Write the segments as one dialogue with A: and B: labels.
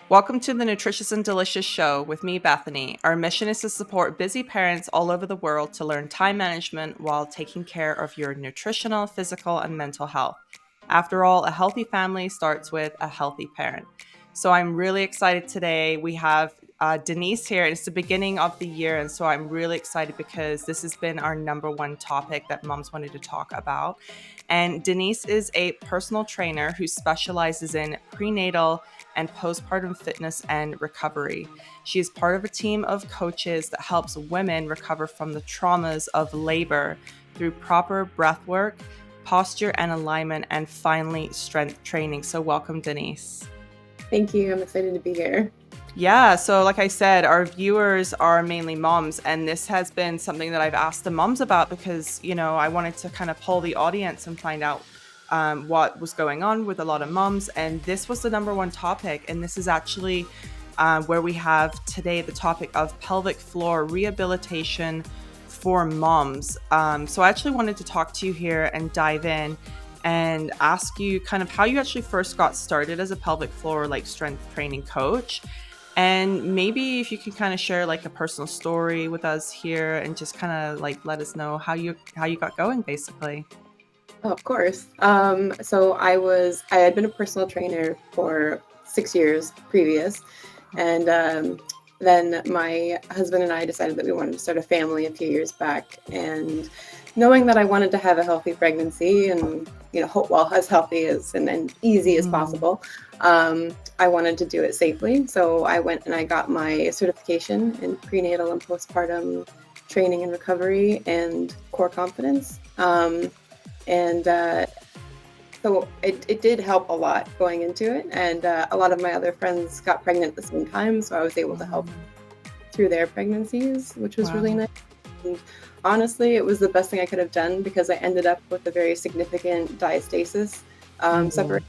A: Welcome to the Nutritious and Delicious show with me, Bethany. Our mission is to support busy parents all over the world to learn time management while taking care of your nutritional, physical, and mental health. After all, a healthy family starts with a healthy parent. So I'm really excited today. We have Denise here, and it's the beginning of the year. And so I'm really excited because this has been our number one topic that moms wanted to talk about. And Denise is a personal trainer who specializes in prenatal and postpartum fitness and recovery. She is part of a team of coaches that helps women recover from the traumas of labor through proper breath work, posture and alignment, and finally, strength training. So, welcome, Denise.
B: Thank you. I'm excited to be here.
A: Yeah, so like I said, our viewers are mainly moms, and this has been something that I've asked the moms about because, I wanted to kind of poll the audience and find out what was going on with a lot of moms. And this was the number one topic. And this is actually where we have today the topic of pelvic floor rehabilitation for moms. So I actually wanted to talk to you here and dive in and ask you kind of how you actually first got started as a pelvic floor strength training coach. And maybe if you can kind of share like a personal story with us here and just kind of let us know how you got going basically.
B: Oh, of course. So I had been a personal trainer for 6 years previous, and then my husband and I decided that we wanted to start a family a few years back. And knowing that I wanted to have a healthy pregnancy and well, as healthy as and easy as possible, I wanted to do it safely. So I went and I got my certification in prenatal and postpartum training and recovery and core confidence. And so it did help a lot going into it. And a lot of my other friends got pregnant at the same time. So I was able to help through their pregnancies, which was really nice. And honestly, it was the best thing I could have done because I ended up with a very significant diastasis separation,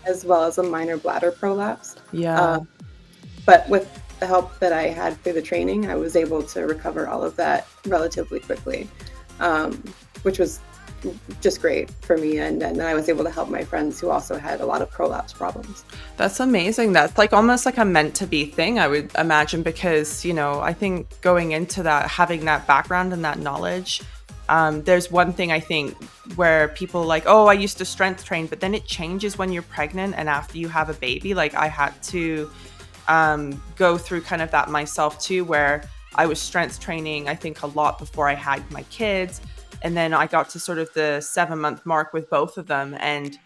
B: as well as a minor bladder prolapse.
A: Yeah.
B: But with the help that I had through the training, I was able to recover all of that relatively quickly, which was just great for me. And then I was able to help my friends who also had a lot of prolapse problems.
A: That's amazing. That's like almost like a meant to be thing, I would imagine, because, I think going into that, having that background and that knowledge, there's one thing I think where people oh, I used to strength train, but then it changes when you're pregnant and after you have a baby. Like I had to go through kind of that myself too, where I was strength training, I think a lot before I had my kids. And then I got to sort of the 7-month mark with both of them, and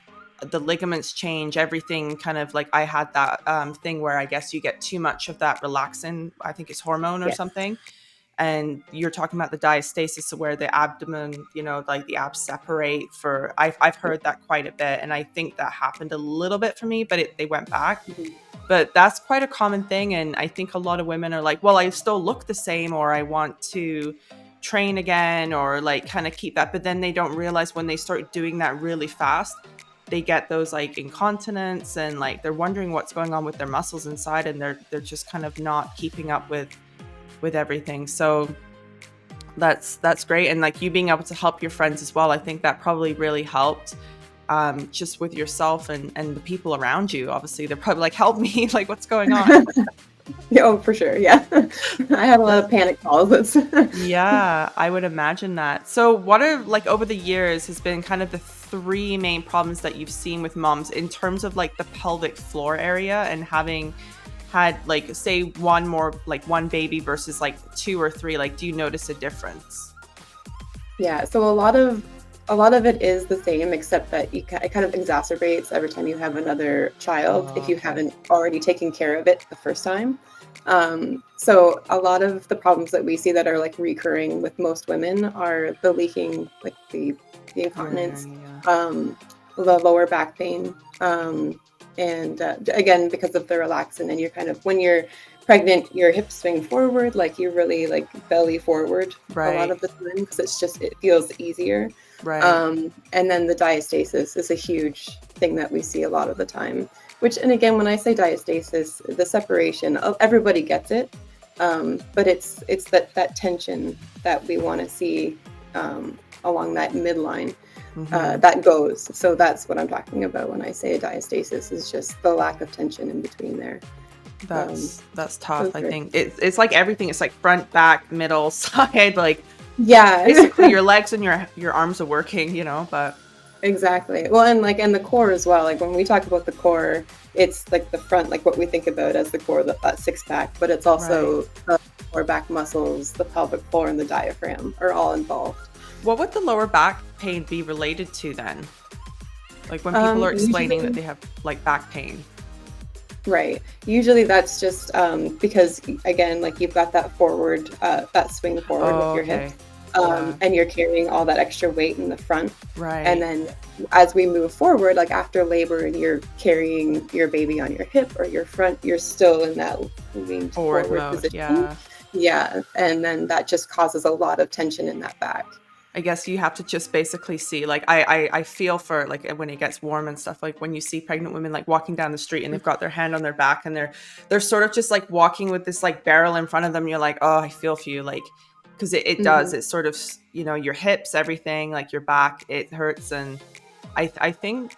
A: the ligaments change, everything kind of I had that thing where I guess you get too much of that relaxin, I think it's hormone or
B: Yes.
A: something. And you're talking about the diastasis where the abdomen, the abs separate for, I've heard that quite a bit. And I think that happened a little bit for me, but they went back.
B: Mm-hmm.
A: But that's quite a common thing. And I think a lot of women are like, well, I still look the same, or I want to train again, or kind of keep that. But then they don't realize when they start doing that really fast, they get those incontinence, and they're wondering what's going on with their muscles inside, and they're just kind of not keeping up with everything. So that's great. And you being able to help your friends as well, I think that probably really helped, just with yourself and the people around you. Obviously they're probably help me, what's going on.
B: Oh, for sure. Yeah. I had a lot of panic calls.
A: Yeah, I would imagine that. So what are over the years has been kind of the three main problems that you've seen with moms in terms of the pelvic floor area, and having had say one baby versus two or three, do you notice a difference?
B: Yeah. So a lot of it is the same, except that it kind of exacerbates every time you have another child if you haven't already taken care of it the first time. So a lot of the problems that we see that are recurring with most women are the leaking, the incontinence, the lower back pain, and again, because of the relaxin, and you're kind of, when you're pregnant, your hips swing forward, you're really belly forward a lot of the time, because it feels easier.
A: Right.
B: And then the diastasis is a huge thing that we see a lot of the time, and again, when I say diastasis, the separation, everybody gets it. But it's that tension that we want to see along that midline that goes. So that's what I'm talking about when I say a diastasis, is just the lack of tension in between there.
A: That's
B: It
A: tough.
B: was
A: I
B: great.
A: think it's like everything. It's like front, back, middle, side. Like
B: Yeah.
A: basically your legs and your arms are working. But
B: Exactly. Well, and the core as well. Like when we talk about the core, it's like the front, like what we think about as the core, that six pack, but it's
A: right.
B: also the lower back muscles, the pelvic floor, and the diaphragm are all involved.
A: What would the lower back pain be related to then? Like when people are explaining that
B: Usually,
A: they have like back pain.
B: right. Usually that's just because again, like you've got that forward, that swing forward with
A: Oh,
B: your hips,
A: okay. Yeah.
B: and you're carrying all that extra weight in the front. And
A: Right.
B: then as we move forward, like after labor and you're carrying your baby on your hip or your front, you're still in that leaned
A: Forward
B: forward
A: mode.
B: position.
A: Yeah.
B: Yeah. And then that just causes a lot of tension in that back.
A: I guess you have to just basically see, like, I feel for like when it gets warm and stuff, like when you see pregnant women like walking down the street and they've got their hand on their back and they're sort of just like walking with this like barrel in front of them. You're like, oh, I feel for you, like, because it does.
B: Hmm.
A: It's sort of, your hips, everything, like your back, it hurts. And I think,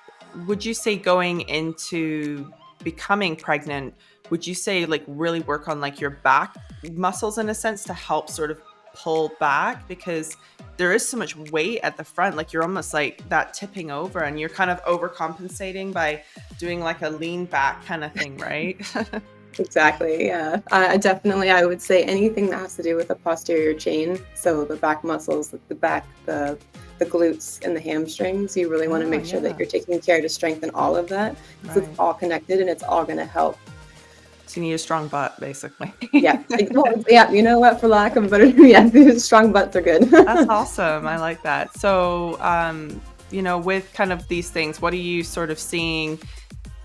A: would you say going into becoming pregnant, would you say like really work on like your back muscles in a sense to help sort of pull back, because there is so much weight at the front, like you're almost like that tipping over and you're kind of overcompensating by doing like a lean back kind of thing, right?
B: Exactly. Yeah. Definitely, I would say anything that has to do with the posterior chain. So the back muscles, like the back, the glutes, and the hamstrings. You really want to
A: Oh,
B: make sure that
A: yeah.
B: you're taking care to strengthen all of that because it's
A: Right.
B: all connected and it's all going to help.
A: So you need a strong butt, basically.
B: Yeah. Well, yeah. You know what? For lack of a better, yeah, strong butts are good.
A: That's awesome. I like that. So, with kind of these things, what are you sort of seeing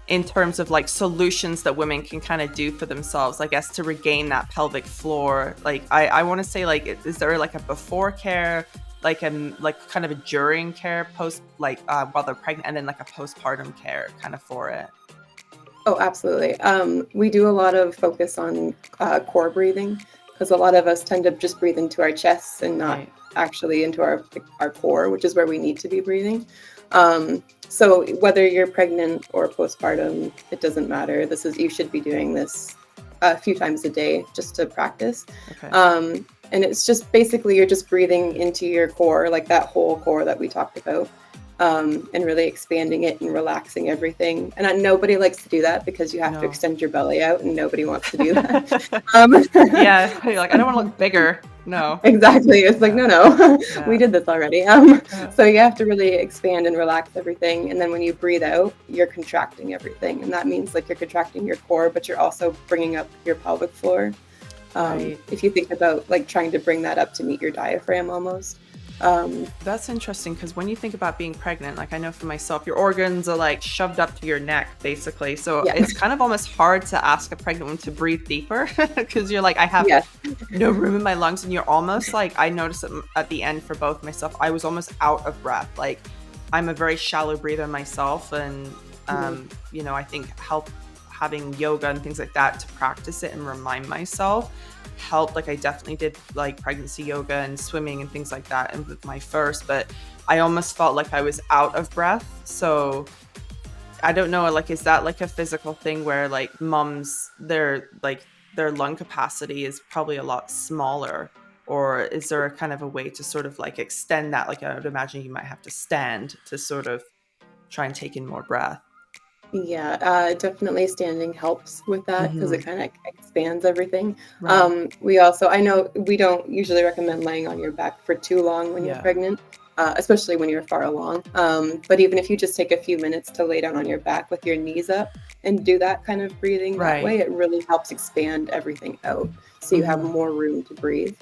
A: in terms of like solutions that women can kind of do for themselves, I guess, to regain that pelvic floor? Like, I want to say, like, is there like a before care, like like kind of a during care post, like while they're pregnant, and then like a postpartum care kind of for it?
B: Oh, absolutely. We do a lot of focus on core breathing because a lot of us tend to just breathe into our chests and not
A: Right.
B: actually into our core, which is where we need to be breathing. So whether you're pregnant or postpartum, it doesn't matter. You should be doing this a few times a day just to practice.
A: Okay.
B: And it's just basically you're just breathing into your core, like that whole core that we talked about, and really expanding it and relaxing everything. And nobody likes to do that because you have to
A: No.
B: extend your belly out, and nobody wants to do that. Um,
A: Yeah. You're like, I don't want to look bigger. No.
B: exactly. It's like,
A: Yeah.
B: no, no, we
A: Yeah.
B: did this already.
A: Yeah.
B: So you have to really expand and relax everything. And then when you breathe out, you're contracting everything. And that means like you're contracting your core, but you're also bringing up your pelvic floor.
A: Right.
B: If you think about like trying to bring that up to meet your diaphragm almost.
A: That's interesting, because when you think about being pregnant, like I know for myself, your organs are like shoved up to your neck, basically. So
B: Yeah.
A: it's kind of almost hard to ask a pregnant woman to breathe deeper because you're like, I have
B: Yes.
A: no room in my lungs. And you're almost like, I noticed it at the end for both myself, I was almost out of breath. Like I'm a very shallow breather myself. And, I think having yoga and things like that to practice it and remind myself helped. Like I definitely did like pregnancy yoga and swimming and things like that, and with my first, but I almost felt like I was out of breath. So I don't know, like, is that like a physical thing where like moms, their lung capacity is probably a lot smaller, or is there a kind of a way to sort of like extend that? Like I would imagine you might have to stand to sort of try and take in more breath.
B: Yeah, definitely standing helps with that because
A: Hmm.
B: it kind of expands everything.
A: Right.
B: I know we don't usually recommend laying on your back for too long when you're
A: Yeah.
B: pregnant, especially when you're far along. But even if you just take a few minutes to lay down on your back with your knees up and do that kind of breathing that
A: Right.
B: way, it really helps expand everything out so you have
A: Hmm.
B: more room to breathe.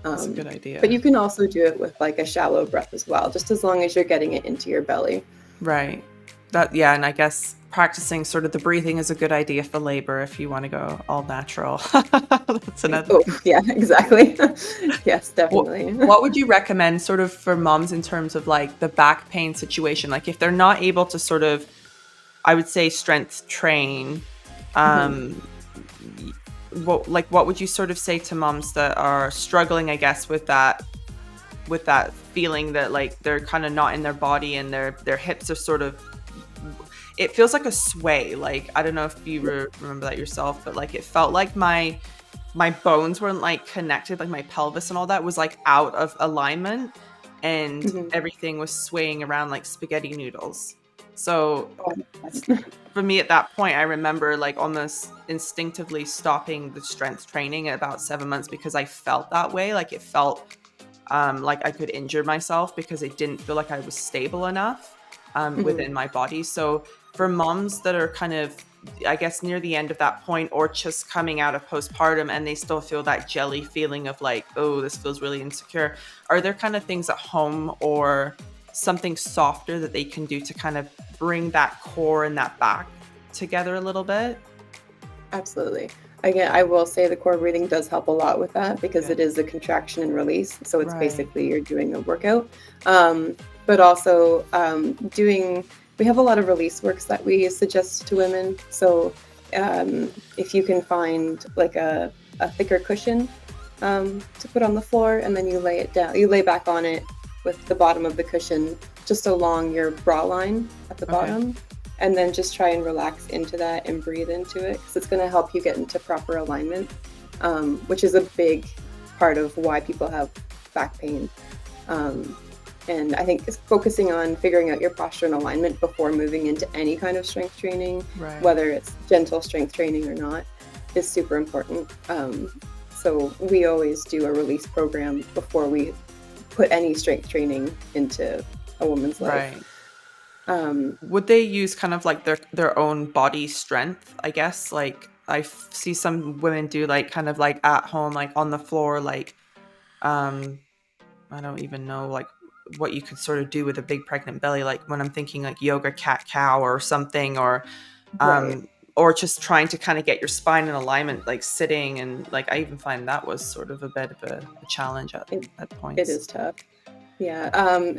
A: That's a good
B: But
A: idea.
B: you can also do it with like a shallow breath as well, just as long as you're getting it into your belly.
A: Right. Yeah, and I guess practicing sort of the breathing is a good idea for labor if you want to go all natural. That's another
B: Oh,
A: thing.
B: yeah, exactly. Yes,
A: What
B: definitely.
A: what would you recommend sort of for moms in terms of like the back pain situation? Like if they're not able to sort of, I would say, strength train,
B: Mhm.
A: um what would you sort of say to moms that are struggling, I guess, with that feeling that like they're kind of not in their body and their hips are sort of, it feels like a sway. Like, I don't know if you remember that yourself, but like it felt like my bones weren't like connected, like my pelvis and all that was like out of alignment, and
B: Mhm.
A: everything was swaying around like spaghetti noodles. So
B: Oh, yes.
A: for me at that point, I remember like almost instinctively stopping the strength training at about 7 months because I felt that way. Like it felt like I could injure myself because it didn't feel like I was stable enough
B: Mhm.
A: within my body. So for moms that are kind of, I guess, near the end of that point or just coming out of postpartum and they still feel that jelly feeling of like, oh, this feels really insecure, are there kind of things at home or something softer that they can do to kind of bring that core and that back together a little bit?
B: Absolutely. Again, I will say the core breathing does help a lot with that because
A: Good.
B: it is a contraction and release. So it's
A: Right.
B: basically you're doing a workout. But also we have a lot of release works that we suggest to women. So if you can find like a thicker cushion to put on the floor and then you lay it down, you lay back on it with the bottom of the cushion just along your bra line at the
A: Okay.
B: bottom, and then just try and relax into that and breathe into it because it's going to help you get into proper alignment, which is a big part of why people have back pain. Um, and I think it's focusing on figuring out your posture and alignment before moving into any kind of strength training,
A: Right.
B: whether it's gentle strength training or not, is super important. So we always do a release program before we put any strength training into a woman's life.
A: Right.
B: Um,
A: Would they use kind of like their own body strength, I guess? Like see some women do like kind of like at home, like on the floor, like um I don't even know like what you could sort of do with a big pregnant belly, like when I'm thinking like yoga cat cow or something,
B: right.
A: or just trying to kind of get your spine in alignment, like sitting, and like I even find that was sort of a bit of a challenge
B: It,
A: at
B: it
A: points.
B: is tough. Yeah,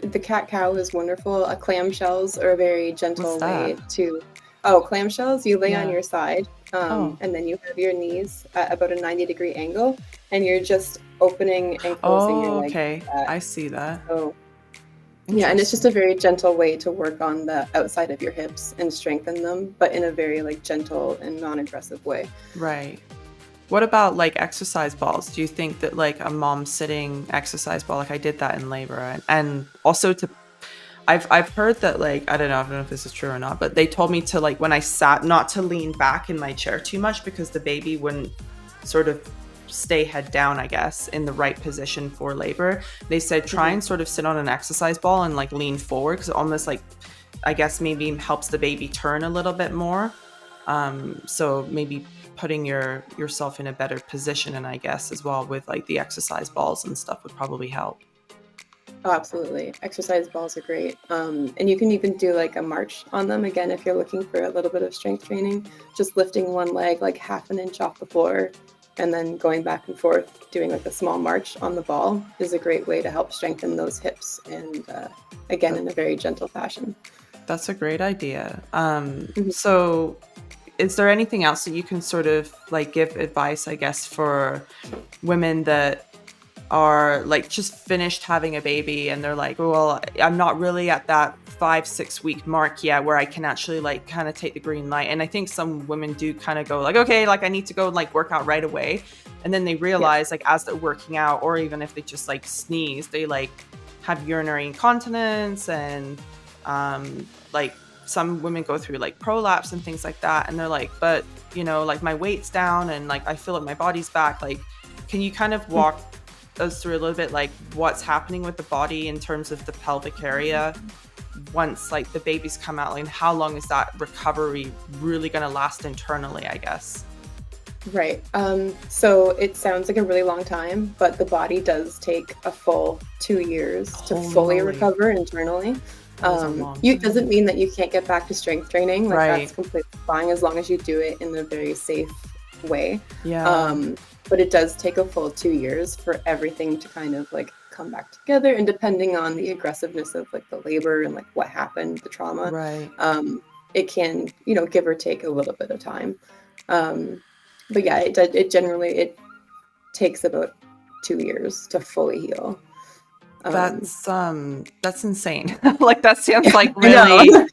B: the cat cow is wonderful. Clamshells are a very
A: What's
B: gentle
A: that?
B: way to. Oh, clamshells, you lay on
A: Yeah.
B: your side,
A: Oh.
B: and then you have your knees at about a 90-degree angle, and you're just opening and closing your
A: Oh,
B: legs
A: okay.
B: like that.
A: I see that.
B: So, yeah, and it's just
A: Interesting.
B: a very gentle way to work on the outside of your hips and strengthen them, but in a very like gentle and non-aggressive way.
A: Right. What about like exercise balls? Do you think that like a mom sitting exercise ball, like I did that in labor, and also to I've heard that like I don't know if this is true or not, but they told me to like when I sat not to lean back in my chair too much because the baby wouldn't sort of stay head down, I guess, in the right position for labor. They said try
B: Mhm.
A: and sort of sit on an exercise ball and like lean forward because it almost like I guess maybe helps the baby turn a little bit more. So maybe putting yourself in a better position, and I guess as well with like the exercise balls and stuff would probably help.
B: Oh, absolutely. Exercise balls are great. And you can even do like a march on them again if you're looking for a little bit of strength training. Just lifting one leg like half an inch off the floor and then going back and forth, doing like a small march on the ball is a great way to help strengthen those hips and again
A: That,
B: in a very gentle fashion.
A: that's a great idea.
B: Mhm.
A: So is there anything else that you can sort of like give advice, I guess, for women that are like just finished having a baby and they're like, well, I'm not really at that 5-6 week mark yet where I can actually like kind of take the green light. And I think some women do kind of go like, okay, like I need to go and like work out right away. And then they
B: Yeah.
A: realize like as they're working out, or even if they just like sneeze, they like have urinary incontinence, and like some women go through like prolapse and things like that. And they're like, but like my weight's down and like I feel like my body's back. Like, can you kind of walk us through a little bit like what's happening with the body in terms of the pelvic area once like the babies come out, like, and how long is that recovery really going to last internally, I guess?
B: Right. So it sounds like a really long time, but the body does take a full 2 years to
A: Holy
B: fully
A: moly,
B: recover internally.
A: that is a long
B: It doesn't
A: time.
B: mean that you can't get back to strength training. Like that's
A: Right.
B: completely fine as long as you do it in a very safe way.
A: Yeah.
B: Um, but it does take a full 2 years for everything to kind of like come back together. And depending on the aggressiveness of like the labor and like what happened, the trauma,
A: Right.
B: it can, give or take a little bit of time. Um, but yeah, it generally it takes about 2 years to fully heal. Um,
A: That's insane. Like that sounds like
B: I
A: really
B: know.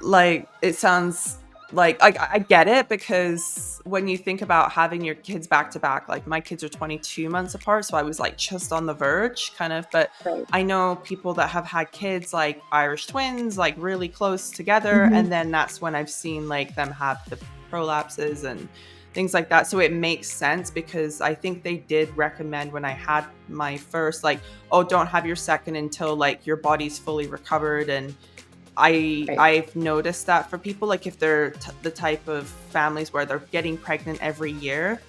A: like it sounds like I get it, because when you think about having your kids back to back, like my kids are 22 months apart, so I was like just on the verge kind of. But
B: Right.
A: I know people that have had kids like Irish twins, like really close together,
B: Hmm.
A: and then that's when I've seen like them have the prolapses and things like that. So it makes sense, because I think they did recommend when I had my first, like, oh, don't have your second until like your body's fully recovered. And
B: Right.
A: I've noticed that for people, like if they're the type of families where they're getting pregnant every year,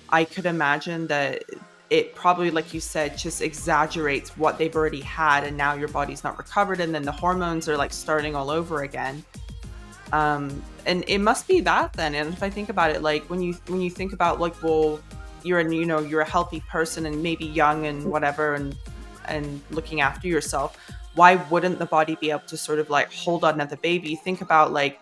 A: I could imagine that it probably, like you said, just exaggerates what they've already had, and now your body's not recovered, and then the hormones are like starting all over again. And it must be that then. And if I think about it, like when you think about like, well, you're a healthy person and maybe young and whatever, and looking after yourself, why wouldn't the body be able to sort of like hold on another baby? Think about like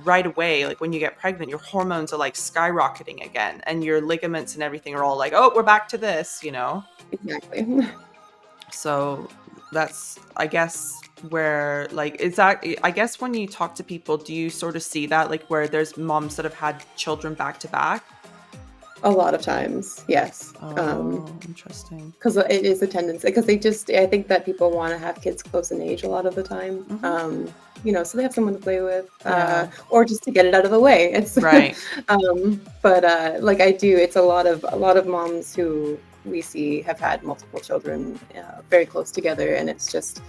A: right away, like when you get pregnant, your hormones are like skyrocketing again, and your ligaments and everything are all like, oh, we're back to this.
B: Exactly.
A: So that's, I guess, where like, is that, I guess when you talk to people, do you sort of see that like where there's moms that have had children back to back?
B: A lot of times, yes.
A: Oh, interesting.
B: Because it is a tendency. Because I think that people want to have kids close in age a lot of the time.
A: Hmm.
B: So they have someone to play with,
A: Yeah.
B: or just to get it out of the way. It's,
A: Right.
B: but like I do, it's a lot of moms who we see have had multiple children very close together, and it's just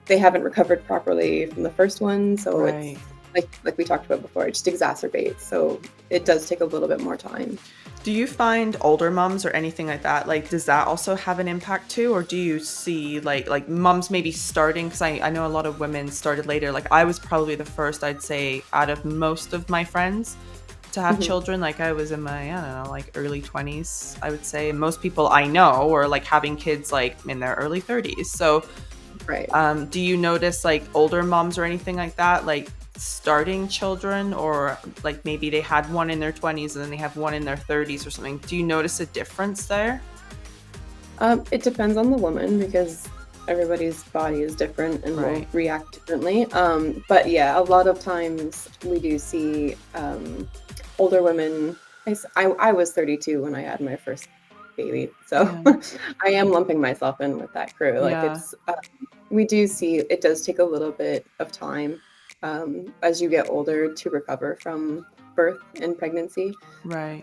B: they haven't recovered properly from the first one, so it's
A: Right.
B: like we talked about before, it just exacerbates. So it does take a little bit more time.
A: Do you find older moms or anything like that, like, does that also have an impact too? Or do you see like moms maybe starting, because I know a lot of women started later. Like I was probably the first, I'd say, out of most of my friends to have
B: Mhm.
A: children. Like I was in my, I don't know, like early 20s, I would say. Most people I know are like having kids like in their early 30s. So
B: Right.
A: do you notice like older moms or anything like that, like starting children, or like maybe they had one in their 20s and then they have one in their 30s or something? Do you notice a difference there?
B: It depends on the woman because everybody's body is different and will
A: Right.
B: react differently. But yeah, a lot of times we do see older women. I was 32 when I had my first baby, so
A: Yeah.
B: I am lumping myself in with that crew. Like
A: Yeah.
B: we do see it does take a little bit of time as you get older to recover from birth and pregnancy,
A: Right.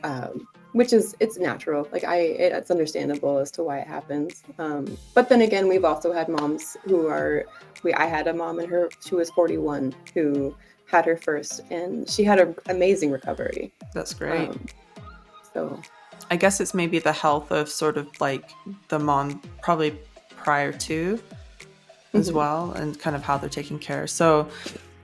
B: which is it's natural. Like it's understandable as to why it happens. But then again, we've also had moms who are. I had a mom and she was 41 who had her first, and she had an amazing recovery.
A: That's great.
B: Um, so.
A: I guess it's maybe the health of sort of like the mom probably prior to as
B: Mhm.
A: well, and kind of how they're taking care. So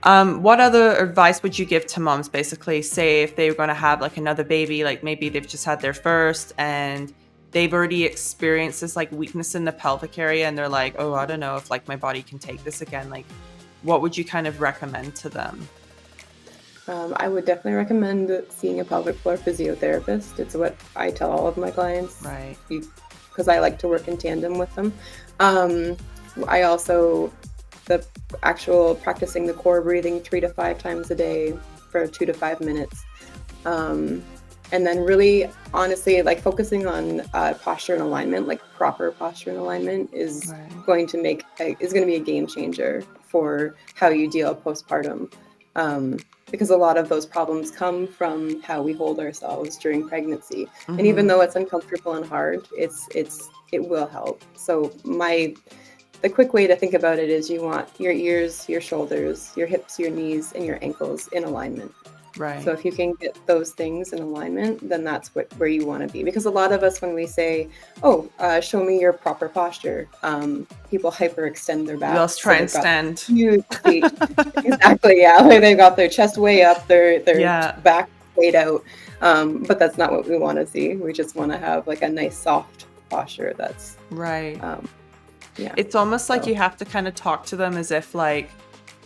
A: what other advice would you give to moms, basically, say if they were going to have like another baby, like maybe they've just had their first and they've already experienced this like weakness in the pelvic area, and they're like, oh, I don't know if like my body can take this again. Like, what would you kind of recommend to them?
B: I would definitely recommend seeing a pelvic floor physiotherapist. It's what I tell all of my clients
A: Right.
B: because I like to work in tandem with them. Um, I also, the actual practicing the core breathing 3 to 5 times a day for 2 to 5 minutes. Um, and then really honestly, like focusing on posture and alignment, like proper posture and alignment is
A: Right.
B: is going to be a game changer for how you deal postpartum. Because a lot of those problems come from how we hold ourselves during pregnancy. And even
A: Mm-hmm.
B: though it's uncomfortable and hard, it will help. So the quick way to think about it is you want your ears, your shoulders, your hips, your knees, and your ankles in alignment. So
A: Right.
B: if you can get those things in alignment, then that's where you want to be. Because a lot of us, when we say, "Oh, show me your proper posture," people hyperextend their
A: Let's
B: backs, so
A: try and
B: they've got
A: stand.
B: huge feet. Exactly, yeah. Like they've got their chest way up, their
A: Yeah.
B: back laid out. But that's not what we want to see. We just want to have like a nice soft posture. That's
A: Right.
B: um, yeah.
A: It's almost like
B: So
A: you have to kind of talk to them as if like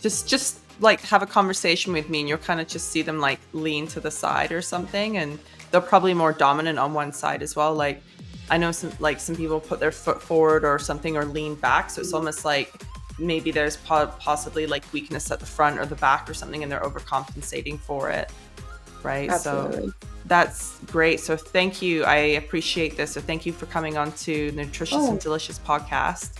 A: just like have a conversation with me, and you'll kind of just see them like lean to the side or something, and they're probably more dominant on one side as well. Like I know some people put their foot forward or something, or lean back, so it's almost like maybe there's possibly like weakness at the front or the back or something, and they're overcompensating for it, right? So
B: Absolutely.
A: that's great. So thank you. I appreciate this. So thank you for coming on to the Nutritious and
B: Oh,
A: Delicious podcast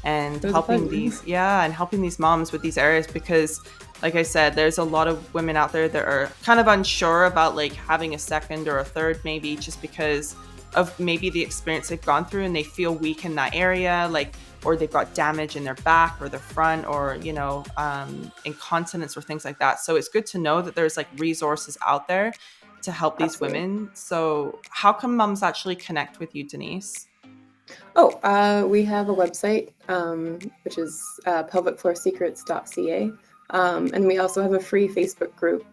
A: and
B: it was a
A: helping
B: pleasure.
A: these, yeah, and helping these moms with these areas, because like I said, there's a lot of women out there that are kind of unsure about like having a second or a third, maybe just because of maybe the experience they've gone through, and they feel weak in that area, like, or they've got damage in their back or their front, or incontinence or things like that. So it's good to know that there's like resources out there to help these
B: Absolutely.
A: women. So how can moms actually connect with you, Denise?
B: Oh, we have a website, which is pelvicfloorsecrets.ca. And we also have a free Facebook group,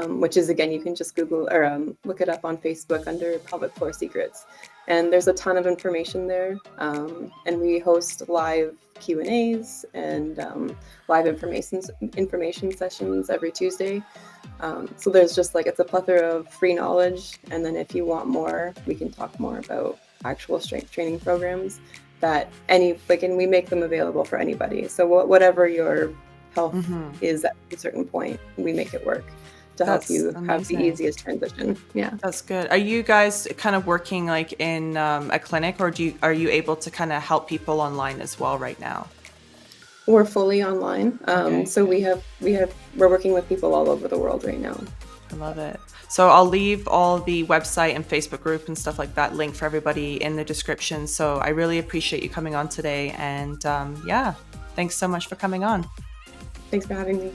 B: which is, again, you can just Google or look it up on Facebook under Pelvic Floor Secrets. And there's a ton of information there. And we host live Q&As and live information sessions every Tuesday. So there's just like, it's a plethora of free knowledge. And then if you want more, we can talk more about actual strength training programs and we make them available for anybody. So whatever your health is at a certain point, we make it work to help
A: That's
B: you have the
A: amazing.
B: easiest transition. Yeah.
A: That's good. Are you guys kind of working like in a clinic, or are you able to kind of help people online as well right now?
B: We're fully online.
A: Okay,
B: So
A: good.
B: we're working with people all over the world right now.
A: I love it. So I'll leave all the website and Facebook group and stuff like that link for everybody in the description. So I really appreciate you coming on today. And yeah, thanks so much for coming on.
B: Thanks for having me.